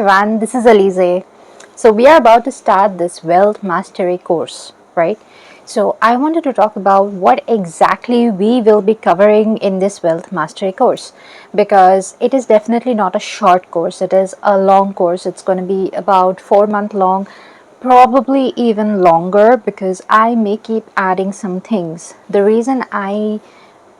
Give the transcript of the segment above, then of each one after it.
everyone, this is Alize. So we are about to start this wealth mastery course, right? So I wanted to talk about what exactly we will be covering in this wealth mastery course, because it is definitely not a short course. It is a long course. It's going to be about 4 month long, probably even longer, because I may keep adding some things. The reason I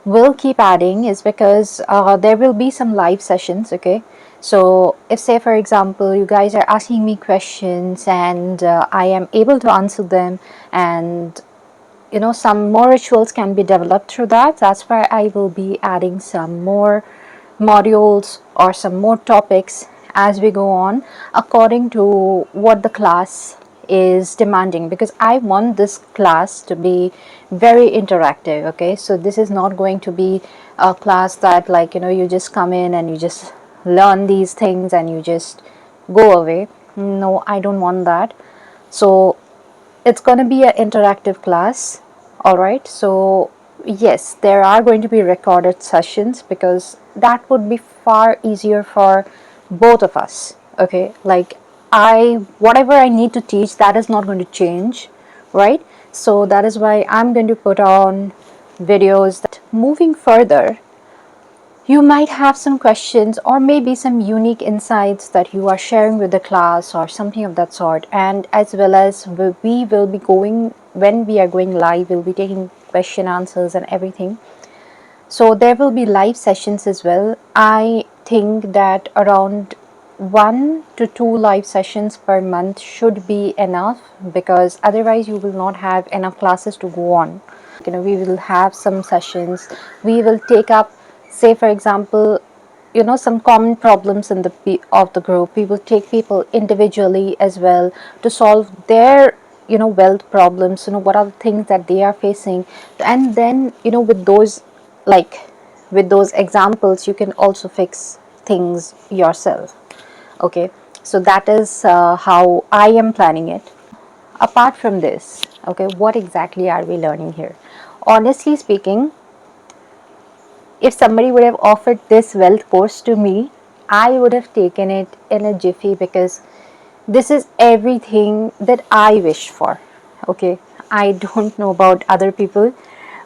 will keep adding is because there will be some live sessions. Okay, so if, say for example, you guys are asking me questions and I am able to answer them, and some more rituals can be developed through that. That's why I will be adding some more modules or some more topics as we go on, according to what the class is demanding, because I want this class to be very interactive. Okay, so this is not going to be a class that, like, you just come in and you just learn these things and you just go away. No, I don't want that. So it's going to be an interactive class. All right, so yes, there are going to be recorded sessions, because that would be far easier for both of us. Okay, like, whatever I need to teach, that is not going to change, right? So that is why I'm going to put on videos. That moving further, you might have some questions or maybe some unique insights that you are sharing with the class or something of that sort. And as well as we will be going, when we are going live, we'll be taking question answers and everything. So there will be live sessions as well. I think that around 1 to 2 live sessions per month should be enough, because otherwise you will not have enough classes to go on. We will have some sessions. We will take up, say for example, some common problems in the group. We will take people individually as well to solve their wealth problems. What are the things that they are facing, and then with those, like, with those examples, you can also fix things yourself. Okay, so that is how I am planning it. Apart from this, okay, what exactly are we learning here? Honestly speaking, if somebody would have offered this wealth course to me, I would have taken it in a jiffy, because this is everything that I wished for. Okay, I don't know about other people,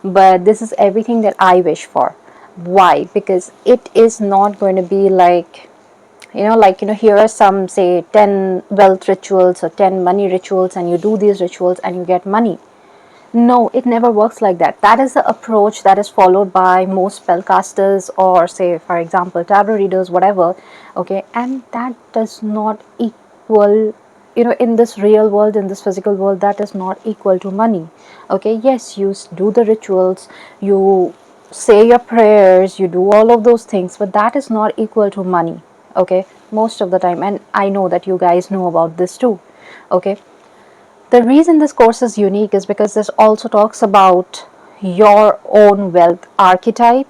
but this is everything that I wish for. Why? Because it is not going to be like, here are some, say, 10 wealth rituals or 10 money rituals, and you do these rituals and you get money. No, it never works like that. That is the approach that is followed by most spellcasters, or, say, for example, tarot readers, whatever. Okay, and that does not equal, in this real world, in this physical world, that is not equal to money. Okay, yes, you do the rituals, you say your prayers, you do all of those things, but that is not equal to money. Okay, most of the time, and I know that you guys know about this too. Okay, the reason this course is unique is because this also talks about your own wealth archetype.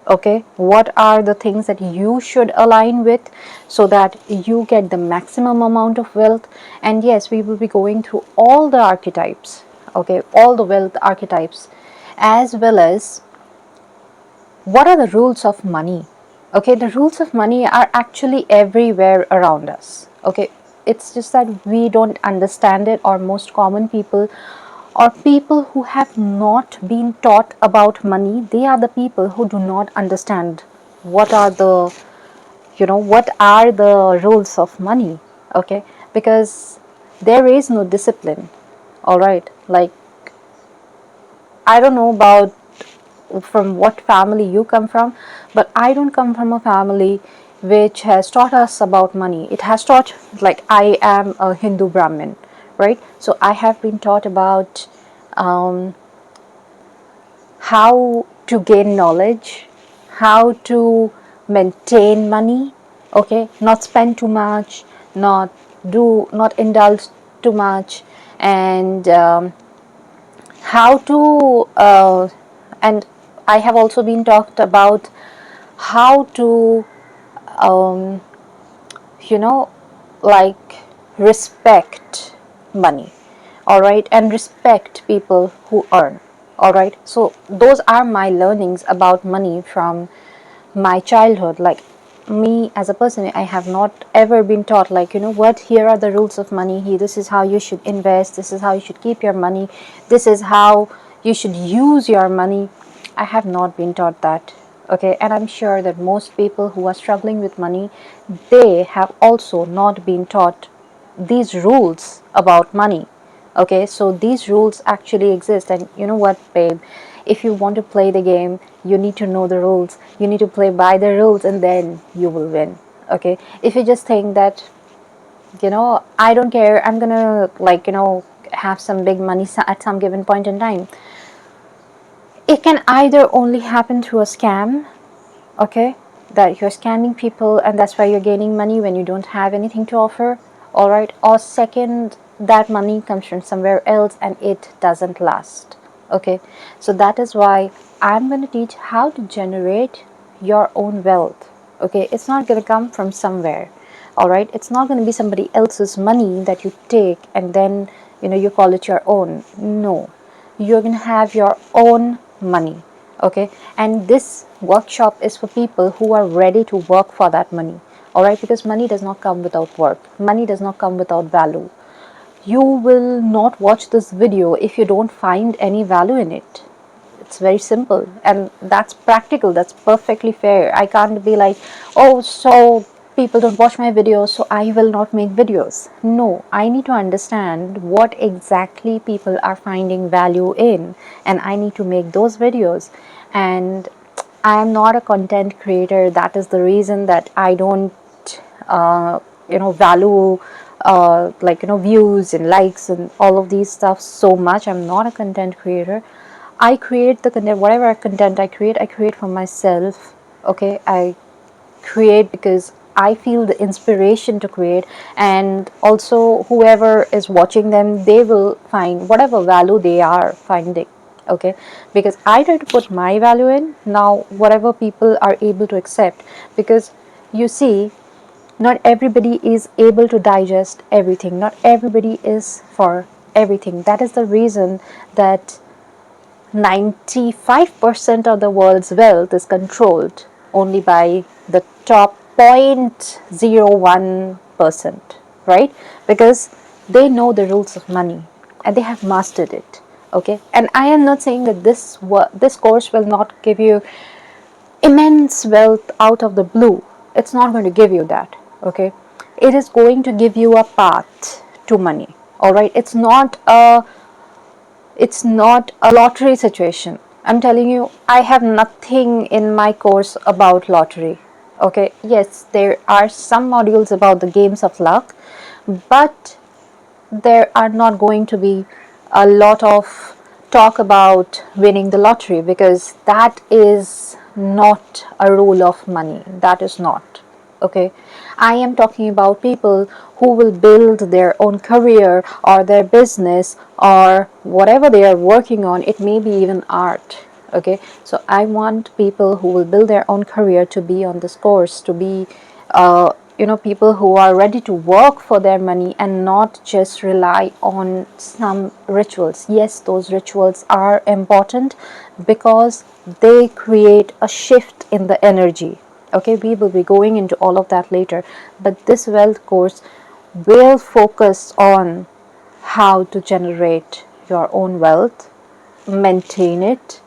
Okay, what are the things that you should align with so that you get the maximum amount of wealth? And yes, we will be going through all the archetypes. Okay, all the wealth archetypes, as well as what are the rules of money. Okay, the rules of money are actually everywhere around us. Okay, it's just that we don't understand it, or most common people, or people who have not been taught about money, they are the people who do not understand what are the rules of money. Okay, because there is no discipline. All right, like, I don't know about from what family you come from, but I don't come from a family which has taught us about money. It has taught, like, I am a Hindu Brahmin, right? So I have been taught about how to gain knowledge, how to maintain money. Okay, not spend too much, not indulge too much, and how to and I have also been talked about how to um, you know like, respect money. All right, and respect people who earn. All right, so those are my learnings about money from my childhood. Like, me as a person, I have not ever been taught, like, what, here are the rules of money, this is how you should invest, this is how you should keep your money, this is how you should use your money. I have not been taught that. Okay, and I'm sure that most people who are struggling with money, they have also not been taught these rules about money. Okay, so these rules actually exist, and you know what, babe, if you want to play the game, you need to know the rules, you need to play by the rules, and then you will win. Okay, if you just think that, I don't care, I'm gonna, like, have some big money at some given point in time, it can either only happen through a scam. Okay, that you're scamming people and that's why you're gaining money when you don't have anything to offer. All right, or second, that money comes from somewhere else and it doesn't last. Okay, so that is why I'm going to teach how to generate your own wealth. Okay, it's not going to come from somewhere. All right, it's not going to be somebody else's money that you take and then you call it your own. No, you're going to have your own money. Okay, and this workshop is for people who are ready to work for that money. All right, because money does not come without work, money does not come without value. You will not watch this video if you don't find any value in it. It's very simple, and that's practical, that's perfectly fair. I can't be like, oh, so people don't watch my videos, so I will not make videos. No, I need to understand what exactly people are finding value in, and I need to make those videos. And I am not a content creator. That is the reason that I don't value like views and likes and all of these stuff so much. I'm not a content creator. I create the content, whatever content I create for myself. Okay, I create because I feel the inspiration to create, and also whoever is watching them, they will find whatever value they are finding. Okay, because I try to put my value in. Now whatever people are able to accept, because you see, not everybody is able to digest everything, not everybody is for everything. That is the reason that 95% of the world's wealth is controlled only by the top 0.01%, right? Because they know the rules of money and they have mastered it. Okay, and I am not saying that this course will not give you immense wealth out of the blue. It's not going to give you that. Okay, it is going to give you a path to money. All right, it's not a lottery situation. I'm telling you, I have nothing in my course about lottery. Okay, yes, there are some modules about the games of luck, but there are not going to be a lot of talk about winning the lottery, because that is not a rule of money. That is not. Okay, I am talking about people who will build their own career or their business or whatever they are working on. It may be even art. Okay, so I want people who will build their own career to be on this course, to be people who are ready to work for their money and not just rely on some rituals. Yes, those rituals are important because they create a shift in the energy. Okay, we will be going into all of that later, but this wealth course will focus on how to generate your own wealth, maintain it,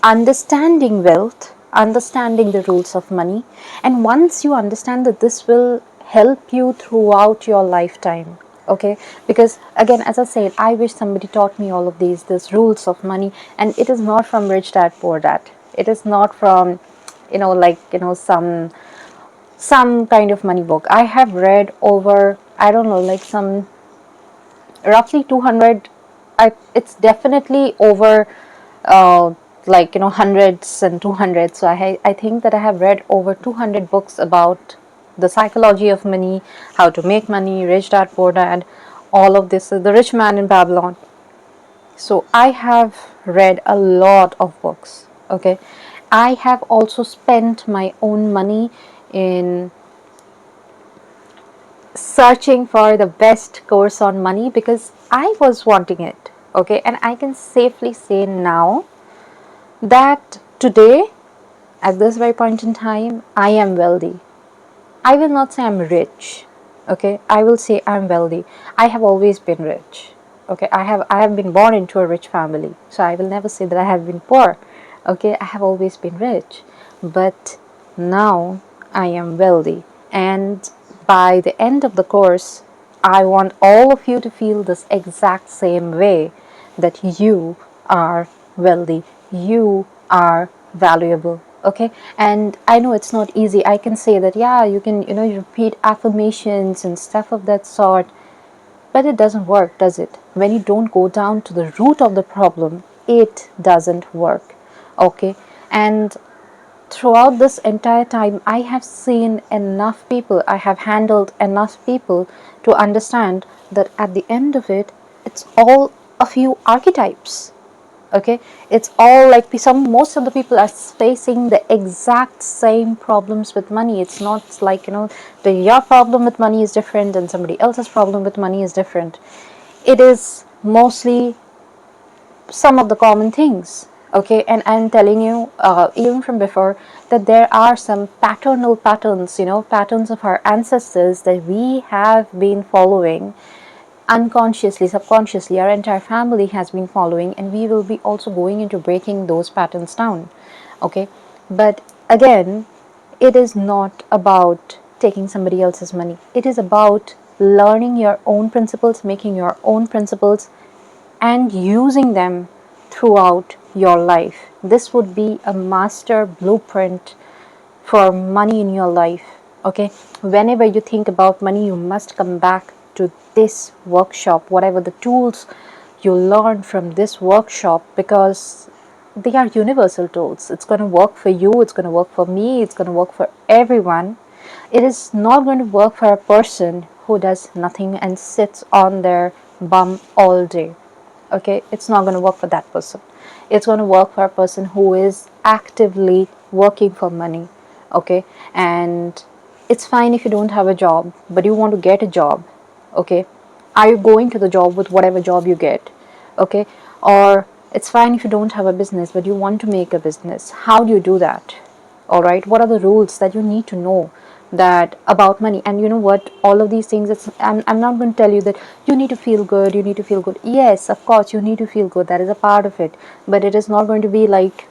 understanding wealth, understanding the rules of money. And once you understand that, this will help you throughout your lifetime. Okay, because again, as I said, I wish somebody taught me all of these rules of money, and it is not from Rich Dad Poor Dad. It is not from some kind of money book. I have read over, I don't know, like some roughly 200. It's definitely over hundreds and 200s. So I think that I have read over 200 books about the psychology of money, how to make money, Rich Dad Poor Dad, all of this, the Rich Man in Babylon. So I have read a lot of books. Okay, I have also spent my own money in searching for the best course on money because I was wanting it. Okay, and I can safely say now that today, at this very point in time, I am wealthy. I will not say I'm rich. Okay, I will say I'm wealthy. I have always been rich. Okay, I have been born into a rich family, so I will never say that I have been poor. Okay, I have always been rich, but now I am wealthy, and by the end of the course, I want all of you to feel this exact same way, that you are wealthy, you are valuable. Okay, and I know it's not easy. I can say that, yeah, you can, you repeat affirmations and stuff of that sort, but it doesn't work, does it? When you don't go down to the root of the problem, it doesn't work. Okay, and throughout this entire time, I have seen enough people, I have handled enough people to understand that at the end of it, it's all a few archetypes. Okay, it's all like most of the people are facing the exact same problems with money. It's not like, your problem with money is different and somebody else's problem with money is different. It is mostly some of the common things. Okay, and I'm telling you, even from before, that there are some patterns, patterns of our ancestors that we have been following unconsciously, subconsciously. Our entire family has been following, and we will be also going into breaking those patterns down. Okay, but again, it is not about taking somebody else's money. It is about learning your own principles, making your own principles, and using them throughout your life. This would be a master blueprint for money in your life. Okay, whenever you think about money, you must come back to this workshop, whatever the tools you learn from this workshop, because they are universal tools. It's going to work for you, it's going to work for me, it's going to work for everyone. It is not going to work for a person who does nothing and sits on their bum all day. Okay, it's not going to work for that person. It's going to work for a person who is actively working for money. Okay, and it's fine if you don't have a job, but you want to get a job. Okay, are you going to the job with whatever job you get? Okay, or it's fine if you don't have a business, but you want to make a business. How do you do that? All right, what are the rules that you need to know that about money? And you know what, all of these things, I'm not going to tell you that you need to feel good, you need to feel good. Yes, of course you need to feel good, that is a part of it, but it is not going to be like,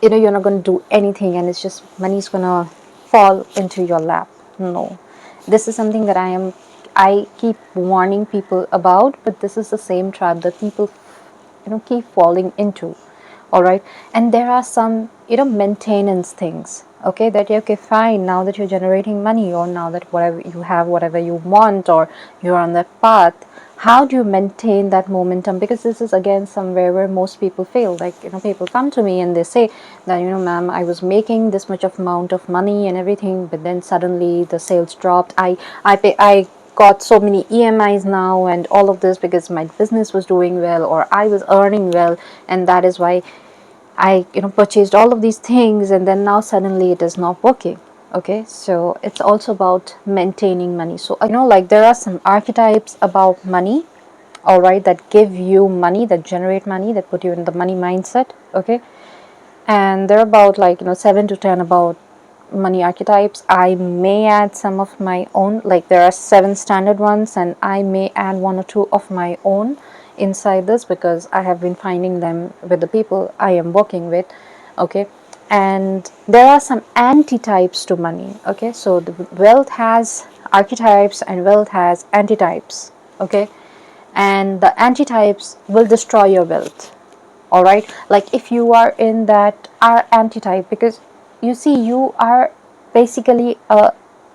you're not going to do anything and it's just money's going to fall into your lap. No, this is something that I keep warning people about, but this is the same trap that people keep falling into. All right, and there are some maintenance things. Okay, that okay, fine, now that you're generating money, or now that whatever you have, whatever you want, or you're on that path, how do you maintain that momentum? Because this is again somewhere where most people fail. Like, people come to me and they say that, ma'am, I was making this much of amount of money and everything, but then suddenly the sales dropped. I got so many EMIs now and all of this because my business was doing well, or I was earning well, and that is why I purchased all of these things, and then now suddenly it is not working. Okay, so it's also about maintaining money. So like, there are some archetypes about money, all right, that give you money, that generate money, that put you in the money mindset. Okay, and there are about, like, 7 to 10 about money archetypes. I may add some of my own, like there are 7 standard ones, and I may add 1 or 2 of my own inside this, because I have been finding them with the people I am working with. Okay, and there are some antitypes to money. Okay, so the wealth has archetypes and wealth has antitypes. Okay, and the antitypes will destroy your wealth. All right, like if you are in that antitype, because you see, you are basically a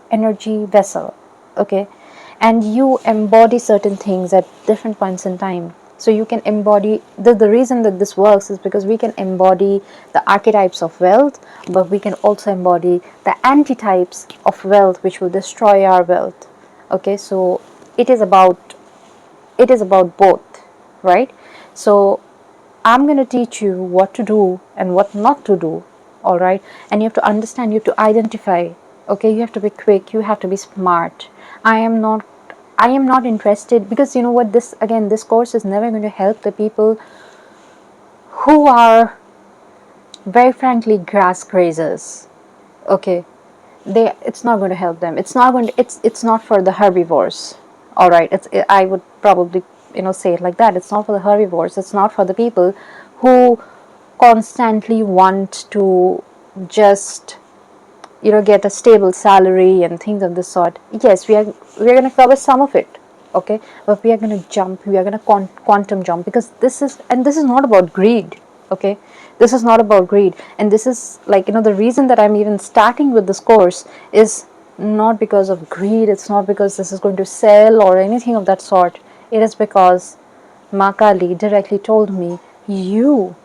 energy vessel. Okay, and you embody certain things at different points in time. So you can embody the reason that this works is because we can embody the archetypes of wealth, but we can also embody the antitypes of wealth, which will destroy our wealth. Okay, so it is about both, right? So I'm going to teach you what to do and what not to do. All right, and you have to understand, you have to identify. Okay, you have to be quick, you have to be smart. I am not interested, because you know what, this course is never going to help the people who are, very frankly, grass grazers. Okay, it's not going to help them. It's not going to, it's not for the herbivores. All right, I would probably, say it like that. It's not for the herbivores. It's not for the people who constantly want to just, get a stable salary and things of this sort. Yes, we are going to cover some of it, okay, but we are going to jump. We are going to quantum jump, because this is not about greed, okay. This is not about greed, and this is like, the reason that I'm even starting with this course is not because of greed. It's not because this is going to sell or anything of that sort. It is because Ma Kali directly told me, you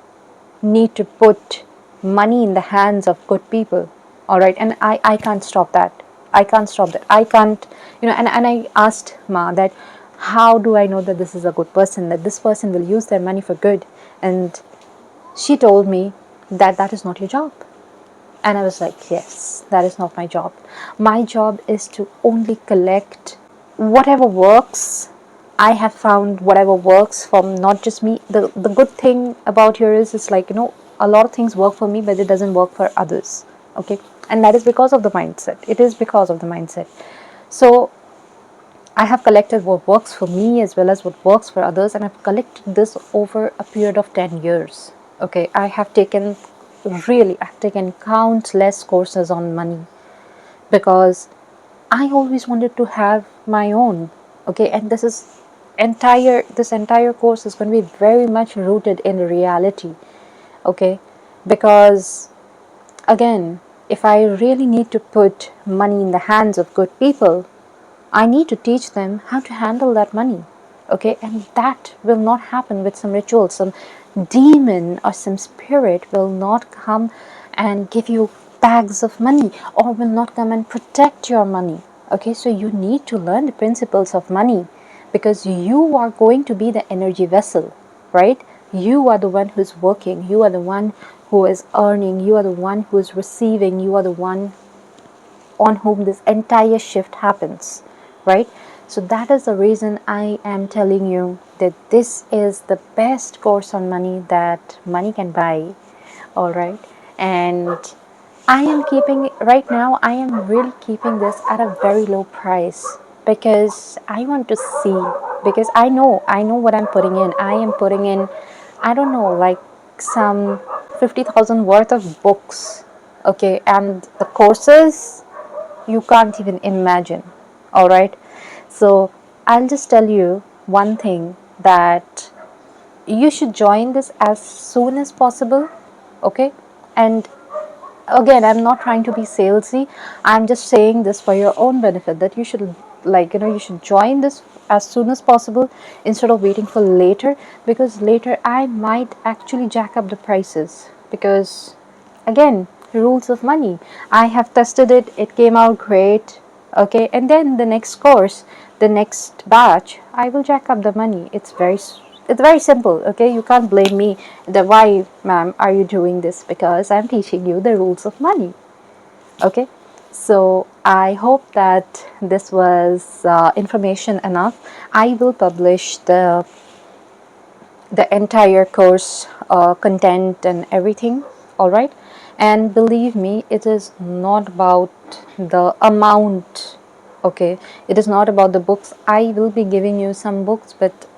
need to put money in the hands of good people. All right, and I can't stop that. I can't stop that. I can't, and I asked Ma that, how do I know that this is a good person, that this person will use their money for good? And she told me that that is not your job. And I was like, yes, that is not my job. My job is to only collect whatever works. I have found whatever works from not just me. The good thing about here is, it's like, a lot of things work for me, but it doesn't work for others. Okay. And that is because of the mindset. It is because of the mindset. So I have collected what works for me as well as what works for others, and I've collected this over a period of 10 years. Okay, I've taken countless courses on money, because I always wanted to have my own. Okay, and this entire course is going to be very much rooted in reality. Okay, because again, if I really need to put money in the hands of good people, I need to teach them how to handle that money. Okay, and that will not happen with some rituals. Some demon or some spirit will not come and give you bags of money, or will not come and protect your money. Okay, so you need to learn the principles of money, because you are going to be the energy vessel, right? You are the one who's working, you are the one who is earning, you are the one who is receiving, you are the one on whom this entire shift happens, right? So that is the reason I am telling you that this is the best course on money that money can buy. All right, and I am keeping right now, I am really keeping this at a very low price, because I want to see, because I know what I'm putting in. I am putting in, I don't know, like some 50,000 worth of books, okay, and the courses you can't even imagine. All right, so I'll just tell you one thing, that you should join this as soon as possible. Okay, and again, I'm not trying to be salesy. I'm just saying this for your own benefit, that you should, like, you should join this as soon as possible, instead of waiting for later, because later I might actually jack up the prices, because again, rules of money. I have tested it, it came out great. Okay, and then the next course, the next batch, I will jack up the money. It's very simple. Okay, you can't blame me that, why ma'am are you doing this, because I'm teaching you the rules of money. Okay, so I hope that this was information enough. I will publish the entire course content and everything. All right, and believe me, it is not about the amount. Okay, it is not about the books. I will be giving you some books, but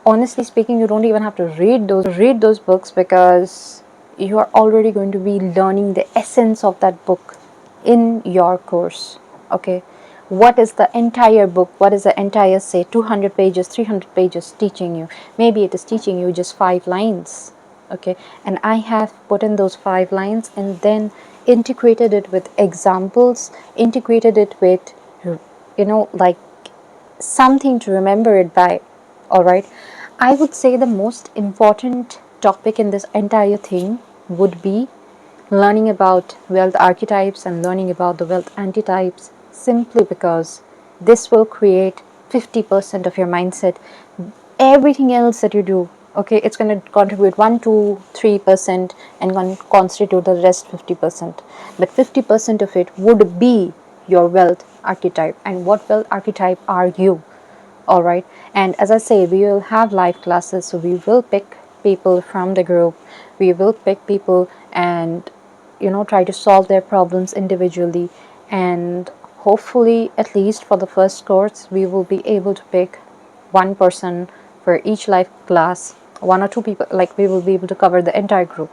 honestly speaking, you don't even have to read those books, because you are already going to be learning the essence of that book in your course. Okay, what is the entire book, what is the entire, say, 200 pages, 300 pages teaching you? Maybe it is teaching you just 5 lines. Okay, and I have put in those 5 lines, and then integrated it with examples, integrated it with, like, something to remember it by. All right, I would say the most important topic in this entire thing would be learning about wealth archetypes and learning about the wealth antitypes, simply because this will create 50% of your mindset. Everything else that you do, okay, it's going to contribute 1 2 3% and going to constitute the rest 50%, but 50% of it would be your wealth archetype. And what wealth archetype are you? All right, and as I say, we will have live classes, so we will pick people from the group, we will pick people, and try to solve their problems individually. And hopefully, at least for the first course, we will be able to pick one person for each live class, one or two people, like we will be able to cover the entire group.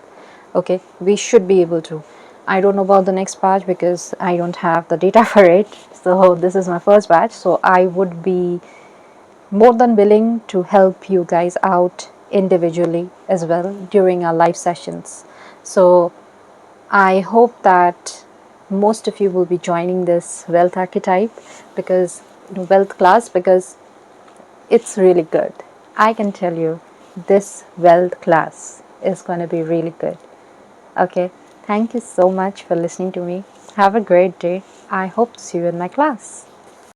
Okay, we should be able to. I don't know about the next batch because I don't have the data for it. So this is my first batch, so I would be more than willing to help you guys out individually as well during our live sessions. So I hope that most of you will be joining this wealth archetype because wealth class, because it's really good. I can tell you this wealth class is going to be really good. Okay, thank you so much for listening to me. Have a great day. I hope to see you in my class.